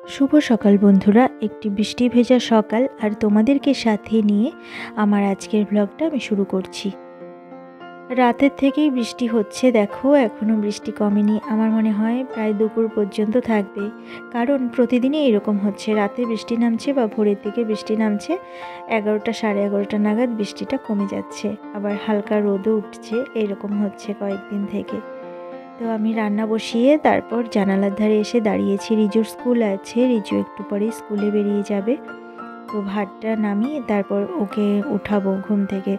শুভ সকাল বন্ধুরা, একটি বৃষ্টি ভেজা সকাল আর তোমাদেরকে সাথে নিয়ে আমার আজকের ব্লগটা আমি শুরু করছি। রাতের থেকেই বৃষ্টি হচ্ছে, দেখো এখনও বৃষ্টি কমেনি। আমার মনে হয় প্রায় দুপুর পর্যন্ত থাকবে, কারণ প্রতিদিনই এরকম হচ্ছে, রাতে বৃষ্টি নামছে বা ভোরের দিকে বৃষ্টি নামছে, 11টা সাড়ে 11টা নাগাদ বৃষ্টিটা কমে যাচ্ছে, আবার হালকা রোদও উঠছে, এরকম হচ্ছে কয়েকদিন থেকে। তো আমি রান্না বসিয়ে তারপর জানালার ধারে এসে দাঁড়িয়েছি। রিজুর স্কুল আছে, রিজু একটু পরেই স্কুলে বেরিয়ে যাবে। তো ভাতটা নামিয়ে তারপর ওকে উঠাবো ঘুম থেকে।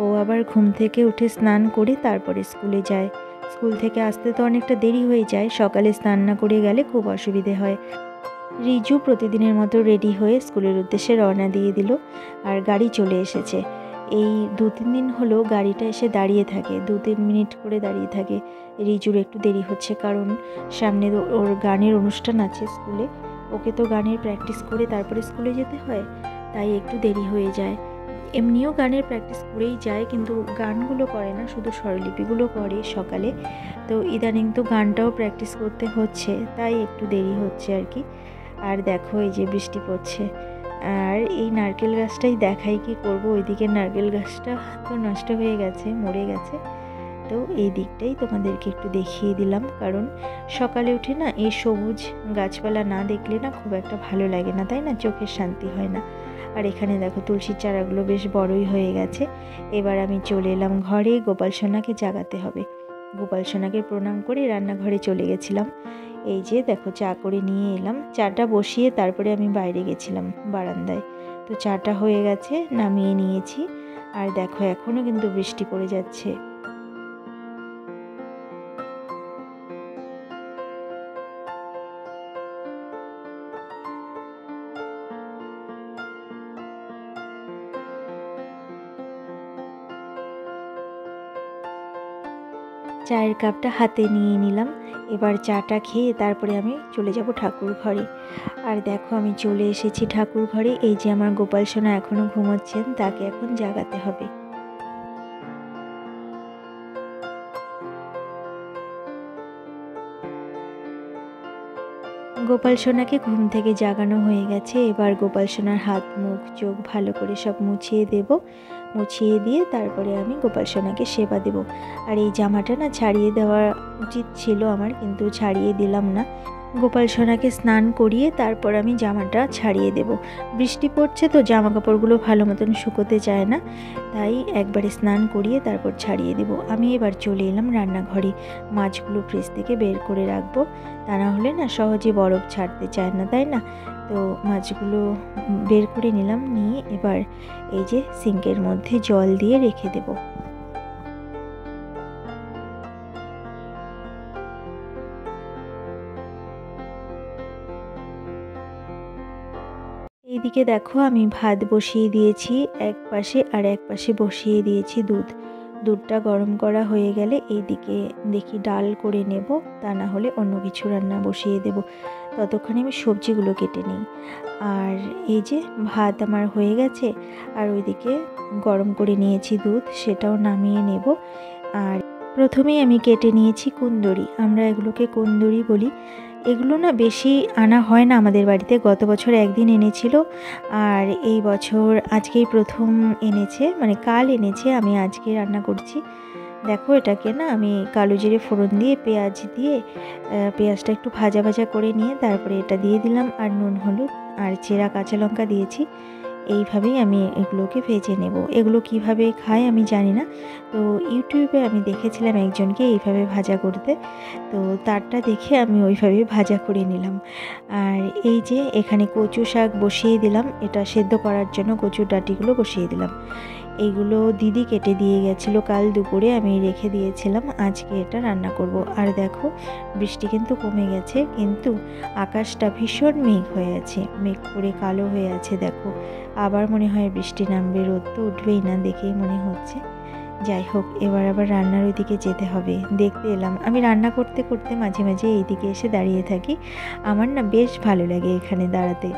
ও আবার ঘুম থেকে উঠে স্নান করে তারপরে স্কুলে যায়। স্কুল থেকে আসতে তো অনেকটা দেরি হয়ে যায়, সকালে স্নান না করে গেলে খুব অসুবিধে হয়। রিজু প্রতিদিনের মতো রেডি হয়ে স্কুলের উদ্দেশ্যে রওনা দিয়ে দিল, আর গাড়ি চলে এসেছে। এই 2-3 দিন হলো গাড়িটা এসে দাঁড়িয়ে থাকে, 2-3 মিনিট করে দাঁড়িয়ে থাকে। রিজুর একটু দেরি হচ্ছে, কারণ সামনে ওর গানের অনুষ্ঠান আছে স্কুলে, ওকে তো গানের প্র্যাকটিস করে তারপরে স্কুলে যেতে হয়, তাই একটু দেরি হয়ে যায়। এমনিও গানের প্র্যাকটিস করেই যায়, কিন্তু গানগুলো করে না, শুধু স্বরলিপিগুলো করে সকালে। তো ইদানিং তো গানটাও প্র্যাকটিস করতে হচ্ছে, তাই একটু দেরি হচ্ছে আর কি। আর দেখো এই যে বৃষ্টি পড়ছে, আর এই নারকেল গাছটাই দেখাই, কি করব, ওইদিকে নারকেল গাছটা তো নষ্ট হয়ে গেছে, মরে গেছে। তো এই দিকটাই তোমাদেরকে একটু দেখিয়ে দিলাম, কারণ সকালে উঠে না এই সবুজ গাছপালা না দেখলে না খুব একটা ভালো লাগে না, তাই না, চোখের শান্তি হয় না। আর এখানে দেখো তুলসীর চারাগুলো বেশ বড়ই হয়ে গেছে। এবার আমি চলে এলাম ঘরে, গোপাল সোনাকে জাগাতে হবে। গোপাল সোনাকে প্রণাম করে রান্নাঘরে চলে গেছিলাম। এই যে দেখো চা করে নিয়ে এলাম, চাটা বসিয়ে তারপরে আমি বাইরে গেছিলাম বারান্দায়। তো চাটা হয়ে গেছে, নামিয়ে নিয়েছি। আর দেখো এখনও কিন্তু বৃষ্টি পড়ে যাচ্ছে। চায়ের কাপটা হাতে নিয়ে নিলাম, এবার চাটা খেয়ে তারপরে আমি চলে যাব ঠাকুর ঘরে। আর দেখো আমি চলে এসেছি ঠাকুর ঘরে। এই যে আমার গোপাল সোনা এখনও ঘুমোচ্ছেন, তাকে এখন জাগাতে হবে। গোপাল সোনাকে ঘুম থেকে জাগানো হয়ে গেছে। এবার গোপাল সোনার হাত মুখ চোখ ভালো করে সব মুছিয়ে দেব, মুছিয়ে দিয়ে তারপরে আমি গোপাল সোনাকে সেবা দেব। আর এই জামাটা না ছাড়িয়ে দেওয়া উচিত ছিল আমার, কিন্তু ছাড়িয়ে দিলাম না। গোপাল সোনাকে স্নান করিয়ে তারপর আমি জামাটা ছাড়িয়ে দেব। বৃষ্টি পড়ছে তো জামা কাপড়গুলো ভালো মতন শুকোতে চায় না, তাই একবারে স্নান করিয়ে তারপর ছাড়িয়ে দেব। আমি এবার চলে এলাম রান্নাঘরে, মাছগুলো ফ্রিজ থেকে বের করে রাখবো, তা না হলে না সহজে বরফ ছাড়তে চায় না, তাই না। তো মাছগুলো বের করে নিলাম, নিয়ে এবার এই যে সিঙ্কের মধ্যে জল দিয়ে রেখে দেব। এইদিকে দেখো আমি ভাত বসিয়ে দিয়েছি এক পাশে, আর এক পাশে বসিয়ে দিয়েছি দুধ। দুধটা গরম করা হয়ে গেলে এইদিকে দেখি ডাল করে নেব, তা না হলে অন্য কিছু রান্না বসিয়ে দেব। ততক্ষণে আমি সবজিগুলো কেটে নিই। আর এই যে ভাত আমার হয়ে গেছে, আর ওইদিকে গরম করে নিয়েছি দুধ, সেটাও নামিয়ে নেব। আর প্রথমেই আমি কেটে নিয়েছি কুন্দরি, আমরা এগুলোকে কুন্দরি বলি। এগুলো না বেশি আনা হয় না আমাদের বাড়িতে, গত বছর একদিন এনেছিল, আর এই বছর আজকেই প্রথম এনেছে, মানে কাল এনেছে, আমি আজকে রান্না করছি। দেখো এটাকে না আমি কালো জিরে ফোড়ন দিয়ে পেঁয়াজ দিয়ে পেঁয়াজটা একটু ভাজা ভাজা করে নিয়ে তারপরে এটা দিয়ে দিলাম, আর নুন হলুদ আর চেরা কাঁচা লঙ্কা দিয়েছি। এইভাবেই আমি এগুলোকে ভেজে নেব। এগুলো কিভাবে খায় আমি জানি না, তো ইউটিউবে আমি দেখেছিলাম একজনকে এইভাবে ভাজা করতে, তো তারটা দেখে আমি ওইভাবে ভাজা করে নিলাম। আর এই যে এখানে কচু শাক বসিয়ে দিলাম, এটা সেদ্ধ করার জন্য কচুর ডাঁটিগুলো বসিয়ে দিলাম। এইগুলো দিদি কেটে দিয়ে গেছিলো কাল দুপুরে, আমি রেখে দিয়েছিলাম, আজকে এটা রান্না করব। আর দেখো বৃষ্টি কিন্তু কমে গেছে, কিন্তু আকাশটা ভীষণ মেঘ হয়ে আছে, মেঘ করে কালো হয়ে আছে। দেখো আবার মনে হয় বৃষ্টি নামবে, রোদ তো উঠবেই না দেখেই মনে হচ্ছে। যাই হোক, এবার আবার রান্নার ওইদিকে যেতে হবে। দেখতে এলাম, আমি রান্না করতে করতে মাঝে মাঝে এইদিকে এসে দাঁড়িয়ে থাকি, আমার না বেশ ভালো লাগে এখানে দাঁড়াতে।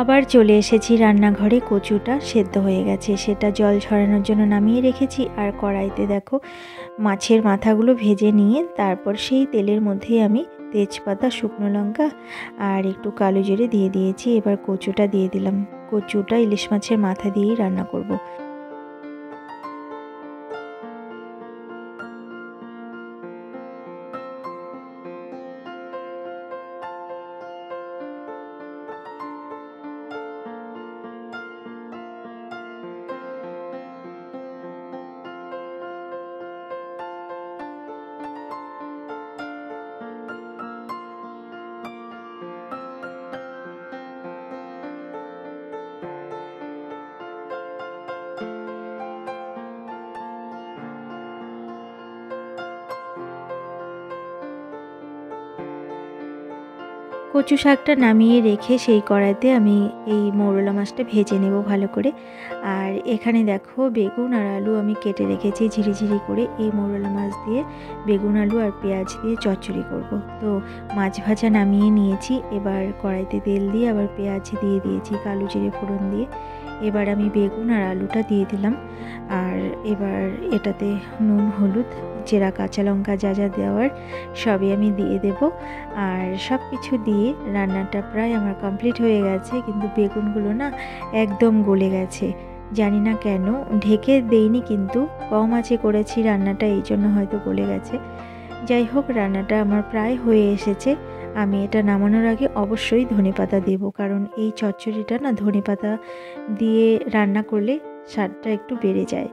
আবার চলে এসেছি রান্নাঘরে, কচুটা সেদ্ধ হয়ে গেছে, সেটা জল ঝরানোর জন্য নামিয়ে রেখেছি। আর কড়াইতে দেখো মাছের মাথাগুলো ভেজে নিয়ে তারপর সেই তেলের মধ্যেই আমি তেজপাতা, শুকনো লঙ্কা আর একটু কালো জিরে দিয়ে দিয়েছি। এবার কচুটা দিয়ে দিলাম। কচুটা ইলিশ মাছের মাথা দিয়েই রান্না করব। কচু শাকটা নামিয়ে রেখে সেই কড়াইতে আমি এই মৌরলা মাছটা ভেজে নেব ভালো করে। আর এখানে দেখো বেগুন আর আলু আমি কেটে রেখেছি ঝিরিঝিরি করে। এই মৌরলা মাছ দিয়ে বেগুন, আলু আর পেঁয়াজ দিয়ে চচ্চড়ি করব। তো মাছ ভাজা নামিয়ে নিয়েছি। এবার কড়াইতে তেল দিয়ে আবার পেঁয়াজ দিয়ে দিয়েছি, কালো জিরে ফোড়ন দিয়ে। এবার আমি বেগুন আর আলুটা দিয়ে দিলাম। আর এবার এটাতে নুন, হলুদ, জিরা, কাঁচা লঙ্কা যা যা দেওয়ার সবই আমি দিয়ে দেব। আর সব কিছু দিয়ে রান্নাটা প্রায় আমার কমপ্লিট হয়ে গেছে, কিন্তু বেগুনগুলো না একদম গলে গেছে। জানি না কেন, ঢেকে দেইনি কিন্তু কম আঁচে করেছি রান্নাটা, এই জন্য হয়তো গলে গেছে। যাই হোক, রান্নাটা আমার প্রায় হয়ে এসেছে। আমি এটা নামানোর আগে অবশ্যই ধনেপাতা দেব, কারণ এই চচ্চড়িটা না ধনেপাতা দিয়ে রান্না করলে স্বাদটা একটু বেড়ে যায়।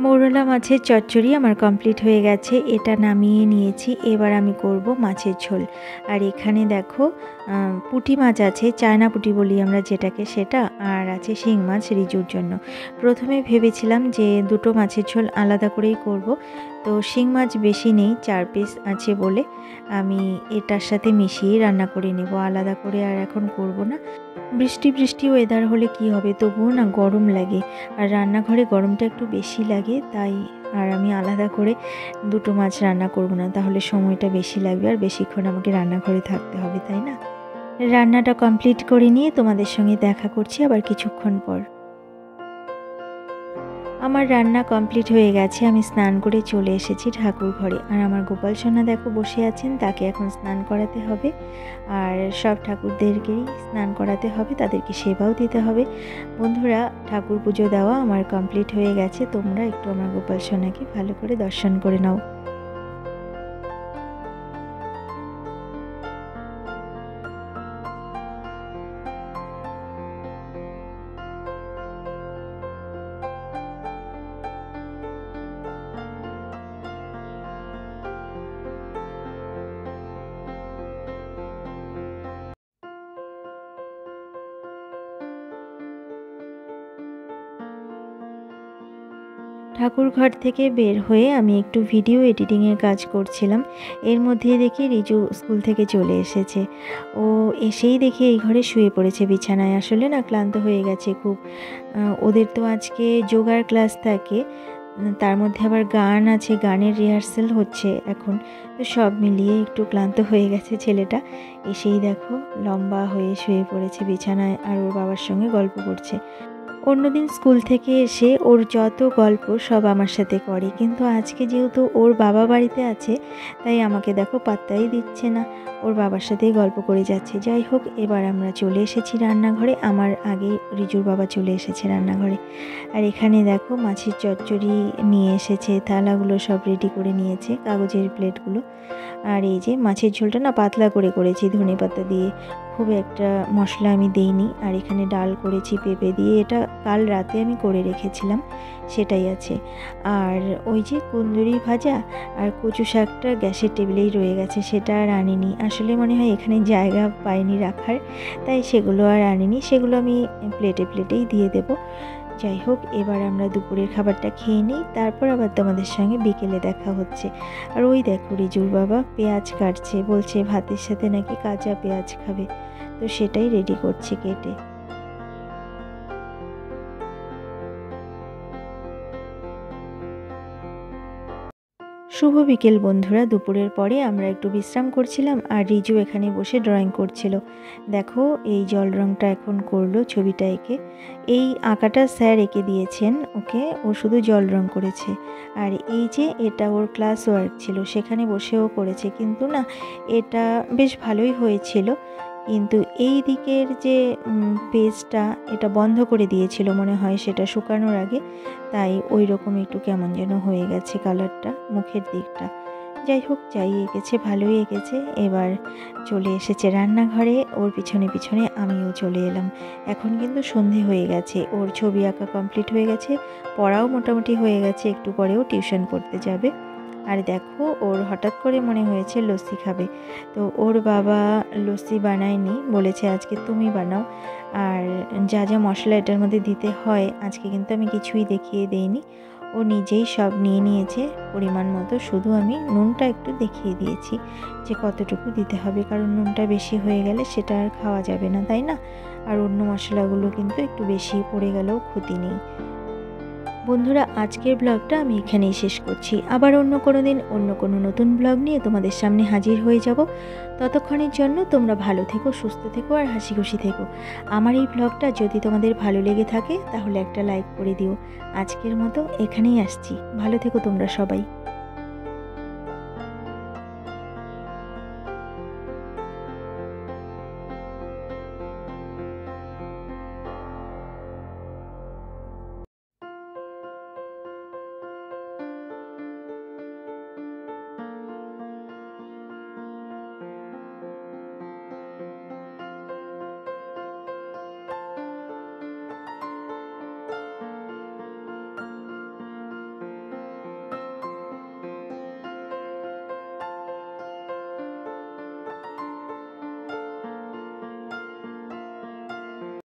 মৌরলা মাছের চচ্চড়ি আমার কমপ্লিট হয়ে গেছে। এটা নামিয়ে নিয়েছি। এবার আমি করব মাছের ঝোল। আর এখানে দেখো পুঁটি মাছ আছে, চায়না পুঁটি বলি আমরা যেটাকে, সেটা। আর আছে শিং মাছ রিজুর জন্য। প্রথমে ভেবেছিলাম যে দুটো মাছের ঝোল আলাদা করেই করব, তো শিং মাছ বেশি নেই, 4 পিস আছে বলে আমি এটার সাথে মিশিয়ে রান্না করে নেব, আলাদা করে আর এখন করব না। বৃষ্টি বৃষ্টি ওয়েদার হলে কি হবে, তবুও না গরম লাগে, আর রান্নাঘরে গরমটা একটু বেশি লাগে, তাই আর আমি আলাদা করে দুটো মাছ রান্না করব না, তাহলে সময়টা বেশি লাগবে আর বেশিক্ষণ আমাকে রান্নাঘরে থাকতে হবে, তাই না। রান্নাটা কমপ্লিট করে নিয়ে তোমাদের সঙ্গে দেখা করছি আবার কিছুক্ষণ পর। আমার রান্না কমপ্লিট হয়ে গেছে। আমি স্নান করে চলে এসেছি ঠাকুর ঘরে। আর আমার গোপাল সোনা দেখো বসে আছেন, তাকে এখন স্নান করাতে হবে। আর সব ঠাকুরদেরকেই স্নান করাতে হবে, তাদেরকে সেবাও দিতে হবে। বন্ধুরা, ঠাকুর পুজো দেওয়া আমার কমপ্লিট হয়ে গেছে। তোমরা একটু আমার গোপাল সোনাকে ভালো করে দর্শন করে নাও। ঠাকুর ঘর থেকে বের হয়ে আমি একটু ভিডিও এডিটিংয়ের কাজ করছিলাম। এর মধ্যেই দেখি রিজু স্কুল থেকে চলে এসেছে। ও এসেই দেখি এই ঘরে শুয়ে পড়েছে বিছানায়। আসলে না ক্লান্ত হয়ে গেছে খুব। ওদের তো আজকে যোগার ক্লাস থাকে, তার মধ্যে আবার গান আছে, গানের রিহার্সেল হচ্ছে এখন। তো সব মিলিয়ে একটু ক্লান্ত হয়ে গেছে ছেলেটা। এসেই দেখো লম্বা হয়ে শুয়ে পড়েছে বিছানায় আর ওর বাবার সঙ্গে গল্প করছে। অন্যদিন স্কুল থেকে এসে ওর যত গল্প সব আমার সাথে করে, কিন্তু আজকে যেহেতু ওর বাবা বাড়িতে আছে, তাই আমাকে দেখো পাত্তাই দিচ্ছে না, ওর বাবার সাথেই গল্প করে যাচ্ছে। যাই হোক, এবার আমরা চলে এসেছি রান্নাঘরে। আমার আগে রিজুর বাবা চলে এসেছে রান্নাঘরে। আর এখানে দেখো মাছের চচ্চড়ি নিয়ে এসেছে, থালাগুলো সব রেডি করে নিয়েছে, কাগজের প্লেটগুলো। আর এই যে মাছের ঝোলটা না পাতলা করে করেছি ধনেপাতা দিয়ে, খুব একটা মশলা আমি দেইনি। আর এখানে ডাল করেছি পেঁপে দিয়ে, এটা কাল রাতে আমি করে রেখেছিলাম, সেটাই আছে। আর ওই যে কুন্দুরি ভাজা আর কচু শাকটা গ্যাসের টেবিলেই রয়ে গেছে, সেটা আর আনিনি। আসলে মনে হয় এখানে জায়গা পাইনি রাখার, তাই সেগুলো আর আনিনি। সেগুলো আমি প্লেটেই দিয়ে দেবো। যাই হোক, এবার আমরা দুপুরের খাবারটা খেয়ে নিই, তারপর আবার তোমাদের সঙ্গে বিকেলে দেখা হচ্ছে। আর ওই দেখো রিজুর বাবা পেঁয়াজ কাটছে, বলছে ভাতের সাথে নাকি কাঁচা পেঁয়াজ খাবে, তো সেটাই রেডি করছে কেটে। শুভ বিকেল বন্ধুরা। দুপুরের পরে আমরা একটু বিশ্রাম করছিলাম আর রিজু এখানে বসে ড্রয়িং করছিল। দেখো এই জল রঙটা এখন করলো, ছবিটা এঁকে। এই আঁকাটা স্যার এঁকে দিয়েছেন ওকে, ও শুধু জল রঙ করেছে। আর এই যে এটা ওর ক্লাস ওয়ার্ক ছিল, সেখানে বসেও করেছে, কিন্তু না এটা বেশ ভালোই হয়েছিল। কিন্তু এই দিকের যে পেজটা এটা বন্ধ করে দিয়েছিল মনে হয় সেটা শুকানোর আগে, তাই ওই রকম একটু কেমন যেন হয়ে গেছে কালারটা মুখের দিকটা। যাই হোক, যাই এঁকেছে ভালোই এঁকেছে। এবার চলে এসেছে রান্নাঘরে, ওর পিছনে পিছনে আমিও চলে এলাম। এখন কিন্তু সন্ধে হয়ে গেছে, ওর ছবি আঁকা কমপ্লিট হয়ে গেছে, পড়াও মোটামুটি হয়ে গেছে, একটু পরেও টিউশন পড়তে যাবে। আর দেখো ওর হঠাৎ করে মনে হয়েছে লস্যি খাবে, তো ওর বাবা লস্যি বানায়নি, বলেছে আজকে তুমি বানাও। আর যা যা মশলা এটার মধ্যে দিতে হয় আজকে কিন্তু আমি কিছুই দেখিয়ে দেইনি, ও নিজেই সব নিয়ে নিয়েছে পরিমাণ মতো। শুধু আমি নুনটা একটু দেখিয়ে দিয়েছি যে কতটুকু দিতে হবে, কারণ নুনটা বেশি হয়ে গেলে সেটা আর খাওয়া যাবে না, তাই না? আর অন্য মশলাগুলো কিন্তু একটু বেশি পড়ে গেলেও ক্ষতি নেই। বন্ধুরা, আজকের ব্লগটা আমি এখানেই শেষ করছি। আবার অন্য কোনো দিন অন্য কোনো নতুন ব্লগ নিয়ে তোমাদের সামনে হাজির হয়ে যাব। ততক্ষণের জন্য তোমরা ভালো থেকো, সুস্থ থেকো আর হাসি খুশি থেকো। আমার এই ব্লগটা যদি তোমাদের ভালো লেগে থাকে তাহলে একটা লাইক করে দিও। আজকের মতো এখানেই আসছি, ভালো থেকো তোমরা সবাই।